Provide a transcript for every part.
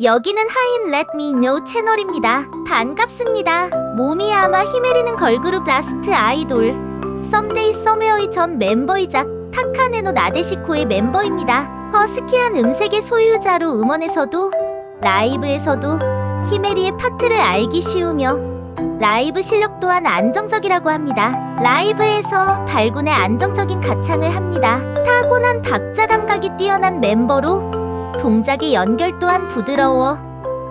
여기는 하인 Let Me Know 채널입니다. 반갑습니다. 모미야마 히메리는 걸그룹 라스트 아이돌 썸데이 서메어의 전 멤버이자 타카네노 나데시코의 멤버입니다. 허스키한 음색의 소유자로 음원에서도 라이브에서도 히메리의 파트를 알기 쉬우며 라이브 실력 또한 안정적이라고 합니다. 라이브에서 발군에 안정적인 가창을 합니다. 타고난 박자 감각이 뛰어난 멤버로 동작의 연결 또한 부드러워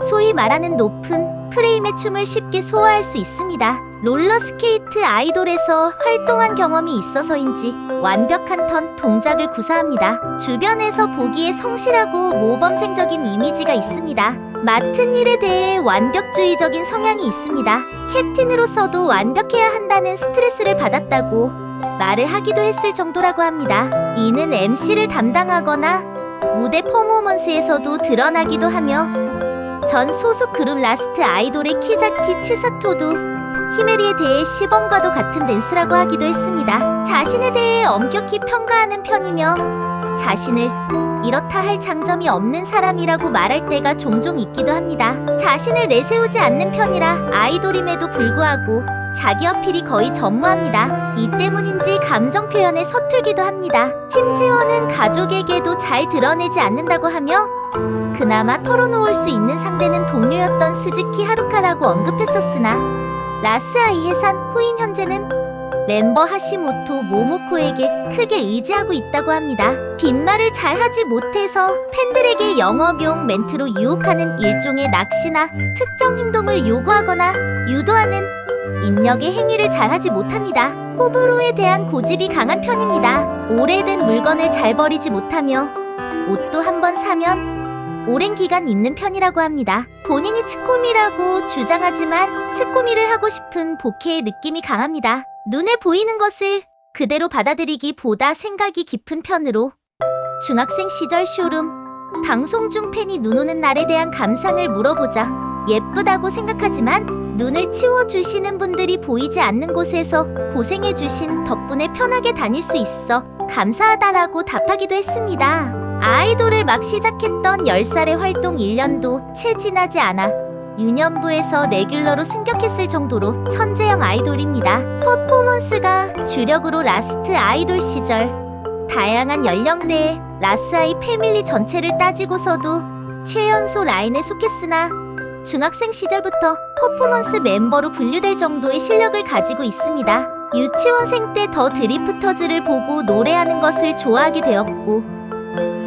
소위 말하는 높은 프레임의 춤을 쉽게 소화할 수 있습니다. 롤러스케이트 아이돌에서 활동한 경험이 있어서인지 완벽한 턴 동작을 구사합니다. 주변에서 보기에 성실하고 모범생적인 이미지가 있습니다. 맡은 일에 대해 완벽주의적인 성향이 있습니다. 캡틴으로서도 완벽해야 한다는 스트레스를 받았다고 말을 하기도 했을 정도라고 합니다. 이는 MC를 담당하거나 무대 퍼포먼스에서도 드러나기도 하며 전 소속 그룹 라스트 아이돌의 키자키 치사토도 히메리에 대해 시범과도 같은 댄스라고 하기도 했습니다. 자신에 대해 엄격히 평가하는 편이며 자신을 이렇다 할 장점이 없는 사람이라고 말할 때가 종종 있기도 합니다. 자신을 내세우지 않는 편이라 아이돌임에도 불구하고 자기 어필이 거의 전무합니다. 이 때문인지 감정 표현에 서툴기도 합니다. 심지어는 가족에게도 잘 드러내지 않는다고 하며 그나마 털어놓을 수 있는 상대는 동료였던 스즈키 하루카라고 언급했었으나 라스아이의 산 후인 현재는 멤버 하시모토 모모코에게 크게 의지하고 있다고 합니다. 빈말을 잘하지 못해서 팬들에게 영업용 멘트로 유혹하는 일종의 낚시나 특정 행동을 요구하거나 유도하는 인력의 행위를 잘하지 못합니다. 호불호에 대한 고집이 강한 편입니다. 오래된 물건을 잘 버리지 못하며 옷도 한번 사면 오랜 기간 입는 편이라고 합니다. 본인이 츠코미라고 주장하지만 츠코미를 하고 싶은 보케의 느낌이 강합니다. 눈에 보이는 것을 그대로 받아들이기보다 생각이 깊은 편으로 중학생 시절 쇼룸 방송 중 팬이 눈 오는 날에 대한 감상을 물어보자 예쁘다고 생각하지만 눈을 치워주시는 분들이 보이지 않는 곳에서 고생해주신 덕분에 편하게 다닐 수 있어 감사하다라고 답하기도 했습니다. 아이돌을 막 시작했던 10살의 활동 1년도 채 지나지 않아 유년부에서 레귤러로 승격했을 정도로 천재형 아이돌입니다. 퍼포먼스가 주력으로 라스트 아이돌 시절 다양한 연령대의 라스아이 패밀리 전체를 따지고서도 최연소 라인에 속했으나 중학생 시절부터 퍼포먼스 멤버로 분류될 정도의 실력을 가지고 있습니다. 유치원생 때 더 드리프터즈를 보고 노래하는 것을 좋아하게 되었고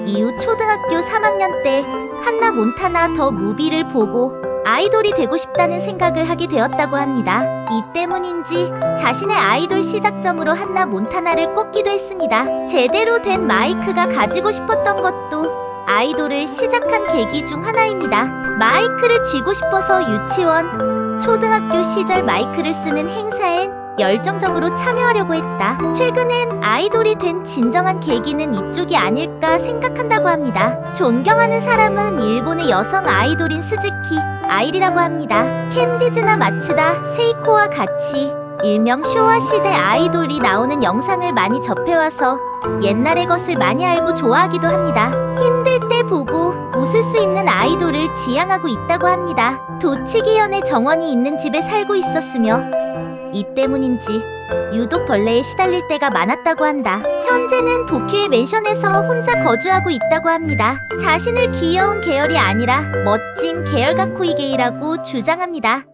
이후 초등학교 3학년 때 한나 몬타나 더 무비를 보고 아이돌이 되고 싶다는 생각을 하게 되었다고 합니다. 이 때문인지 자신의 아이돌 시작점으로 한나 몬타나를 꼽기도 했습니다. 제대로 된 마이크가 가지고 싶었던 것도 아이돌을 시작한 계기 중 하나입니다. 마이크를 쥐고 싶어서 유치원, 초등학교 시절 마이크를 쓰는 행사엔 열정적으로 참여하려고 했다. 최근엔 아이돌이 된 진정한 계기는 이쪽이 아닐까 생각한다고 합니다. 존경하는 사람은 일본의 여성 아이돌인 스즈키 아이리라고 합니다. 캔디즈나 마츠다, 세이코와 같이 일명 쇼와 시대 아이돌이 나오는 영상을 많이 접해와서 옛날의 것을 많이 알고 좋아하기도 합니다. 힘들 때 보고 웃을 수 있는 아이돌을 지향하고 있다고 합니다. 도치기현의 정원이 있는 집에 살고 있었으며 이 때문인지 유독 벌레에 시달릴 때가 많았다고 한다. 현재는 도쿄의 맨션에서 혼자 거주하고 있다고 합니다. 자신을 귀여운 계열이 아니라 멋진 계열 가코이 게이라고 주장합니다.